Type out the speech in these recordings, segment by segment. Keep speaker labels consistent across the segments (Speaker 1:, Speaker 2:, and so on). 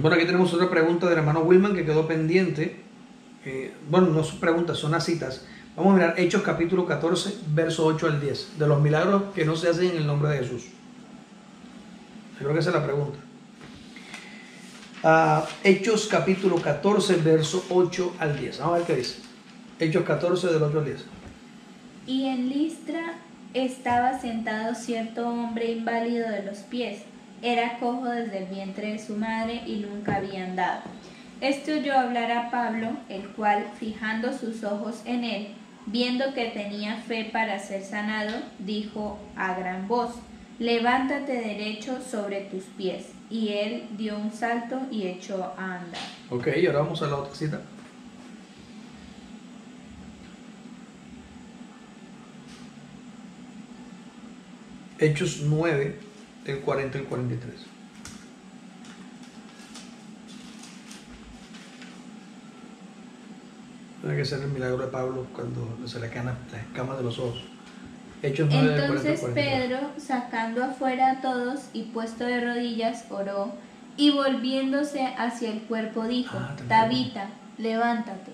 Speaker 1: Bueno, aquí tenemos otra pregunta del hermano Wilman que quedó pendiente. Bueno, no son preguntas, son las citas. Vamos a mirar Hechos capítulo 14, verso 8 al 10. De los milagros que no se hacen en el nombre de Jesús. Yo creo que esa es la pregunta. Hechos capítulo 14, verso 8 al 10. Vamos a ver qué dice. Hechos 14, del 8 al 10.
Speaker 2: Y en Listra estaba sentado cierto hombre inválido de los pies. Era cojo desde el vientre de su madre y nunca había andado. Este oyó hablar a Pablo, el cual, fijando sus ojos en él, viendo que tenía fe para ser sanado, dijo a gran voz: levántate derecho sobre tus pies. Y él dio un salto y echó a andar.
Speaker 1: Ok, y ahora vamos a la otra cita. Hechos 9, del 40 al 43. Tiene que ser el milagro de Pablo cuando se le caen las escamas de los ojos. Hechos 9, del 40 al
Speaker 2: Entonces
Speaker 1: 43.
Speaker 2: Pedro, sacando afuera a todos y puesto de rodillas, oró, y volviéndose hacia el cuerpo dijo: Tabita, levántate.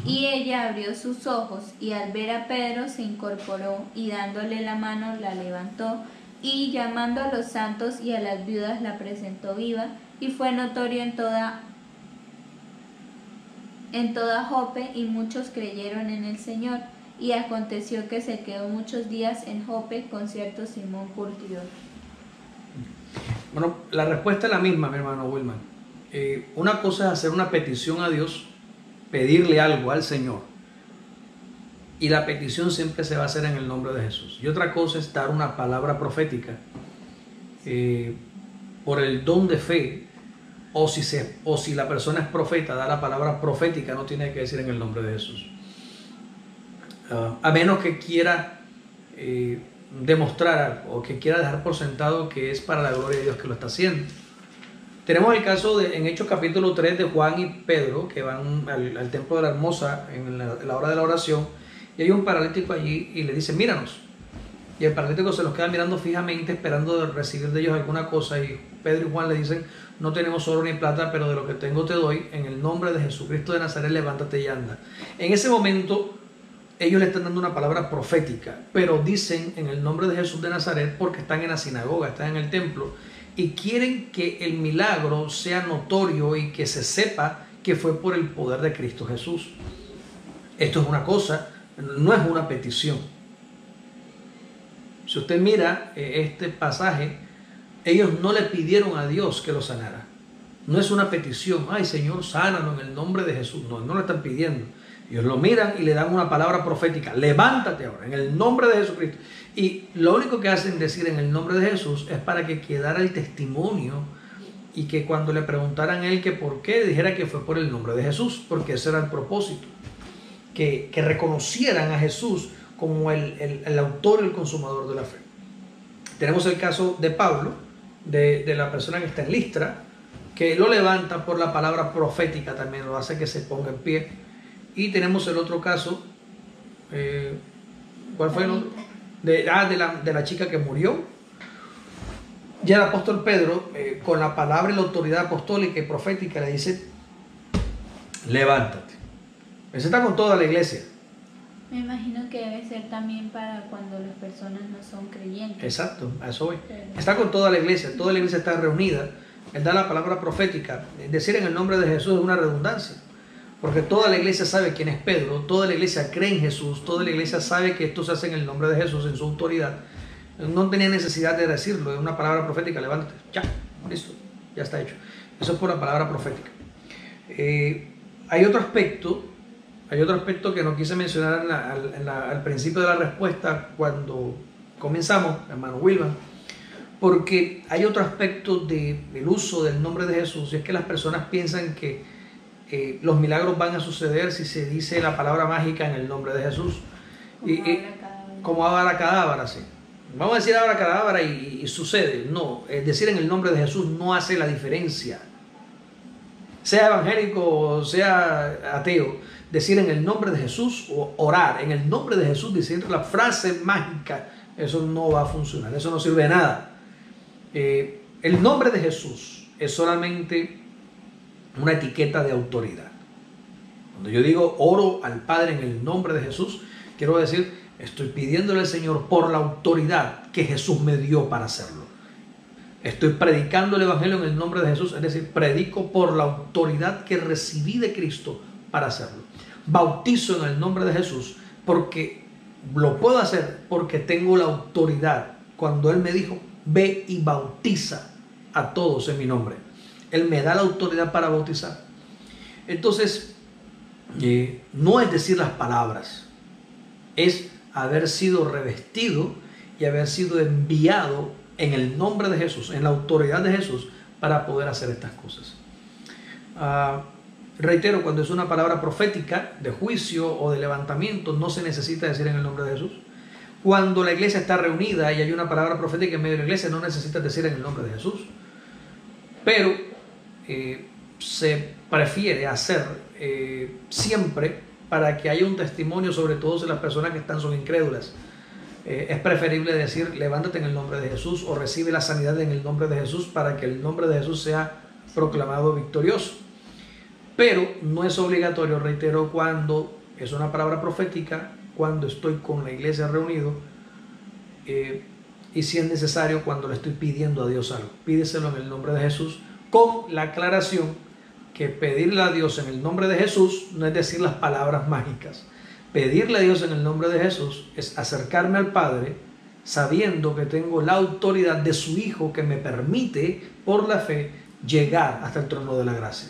Speaker 2: Y ella abrió sus ojos, y al ver a Pedro se incorporó, y dándole la mano la levantó, y llamando a los santos y a las viudas la presentó viva, y fue notorio en toda Jope, y muchos creyeron en el Señor. Y aconteció que se quedó muchos días en Jope con cierto Simón curtidor.
Speaker 1: Bueno, la respuesta es la misma, mi hermano Wilman. Una cosa es hacer una petición a Dios, pedirle algo al Señor, y la petición siempre se va a hacer en el nombre de Jesús. Y otra cosa es dar una palabra profética por el don de fe, o si la persona es profeta, da la palabra profética, no tiene que decir en el nombre de Jesús. A menos que quiera demostrar o que quiera dejar por sentado que es para la gloria de Dios que lo está haciendo. Tenemos el caso en Hechos capítulo 3 de Juan y Pedro, que van al templo de la Hermosa en la hora de la oración, y hay un paralítico allí y le dice: míranos. Y el paralítico se los queda mirando fijamente, esperando de recibir de ellos alguna cosa, y Pedro y Juan le dicen: no tenemos oro ni plata, pero de lo que tengo te doy, en el nombre de Jesucristo de Nazaret, levántate y anda. En ese momento ellos le están dando una palabra profética, pero dicen en el nombre de Jesús de Nazaret porque están en la sinagoga, están en el templo, y quieren que el milagro sea notorio y que se sepa que fue por el poder de Cristo Jesús. Esto es una cosa, no es una petición. Si usted mira este pasaje, ellos no le pidieron a Dios que lo sanara. No es una petición: ay Señor, sánalo en el nombre de Jesús. No, no lo están pidiendo. Ellos lo miran y le dan una palabra profética: levántate ahora, en el nombre de Jesucristo. Y lo único que hacen decir en el nombre de Jesús es para que quedara el testimonio, y que cuando le preguntaran a él que por qué, dijera que fue por el nombre de Jesús, porque ese era el propósito. Que reconocieran a Jesús como el autor y el consumador de la fe. Tenemos el caso de Pablo, de la persona que está en Listra, que lo levanta por la palabra profética, también lo hace que se ponga en pie. Y tenemos el otro caso, ¿cuál fue el otro? De la chica que murió. Ya el apóstol Pedro, con la palabra y la autoridad apostólica y profética, le dice: levántate. Ese está con toda la iglesia.
Speaker 2: Me imagino que debe ser también para cuando las personas no son creyentes.
Speaker 1: Exacto, a eso voy. Está con toda la iglesia está reunida. Él da la palabra profética. Decir en el nombre de Jesús es una redundancia, porque toda la iglesia sabe quién es Pedro, toda la iglesia cree en Jesús, toda la iglesia sabe que esto se hace en el nombre de Jesús, en su autoridad. No tenía necesidad de decirlo, es una palabra profética: levántate, ya, listo, ya está hecho. Eso es por la palabra profética. Hay otro aspecto que no quise mencionar al principio de la respuesta cuando comenzamos, hermano Wilman, porque hay otro aspecto del uso del nombre de Jesús, y es que las personas piensan que los milagros van a suceder si se dice la palabra mágica en el nombre de Jesús. Como abracadabra, sí. Vamos a decir abracadabra y sucede. No, es decir en el nombre de Jesús no hace la diferencia. Sea evangélico o sea ateo, decir en el nombre de Jesús o orar en el nombre de Jesús, diciendo la frase mágica, eso no va a funcionar, eso no sirve de nada. El nombre de Jesús es solamente una etiqueta de autoridad. Cuando yo digo oro al Padre en el nombre de Jesús, quiero decir, estoy pidiéndole al Señor por la autoridad que Jesús me dio para hacerlo. Estoy predicando el Evangelio en el nombre de Jesús, es decir, predico por la autoridad que recibí de Cristo para hacerlo. Bautizo en el nombre de Jesús porque lo puedo hacer porque tengo la autoridad. Cuando Él me dijo, ve y bautiza a todos en mi nombre, Él me da la autoridad para bautizar. Entonces, no es decir las palabras, es haber sido revestido y haber sido enviado en el nombre de Jesús, en la autoridad de Jesús, para poder hacer estas cosas. Reitero, cuando es una palabra profética de juicio o de levantamiento, no se necesita decir en el nombre de Jesús. Cuando la iglesia está reunida y hay una palabra profética en medio de la iglesia, no necesitas decir en el nombre de Jesús. Pero se prefiere hacer siempre para que haya un testimonio, sobre todo si las personas que están son incrédulas. Es preferible decir levántate en el nombre de Jesús o recibe la sanidad en el nombre de Jesús para que el nombre de Jesús sea proclamado victorioso. Pero no es obligatorio, reitero, cuando es una palabra profética, cuando estoy con la iglesia reunido, y si es necesario cuando le estoy pidiendo a Dios algo. Pídeselo en el nombre de Jesús, con la aclaración que pedirle a Dios en el nombre de Jesús no es decir las palabras mágicas. Pedirle a Dios en el nombre de Jesús es acercarme al Padre sabiendo que tengo la autoridad de su Hijo que me permite por la fe llegar hasta el trono de la gracia.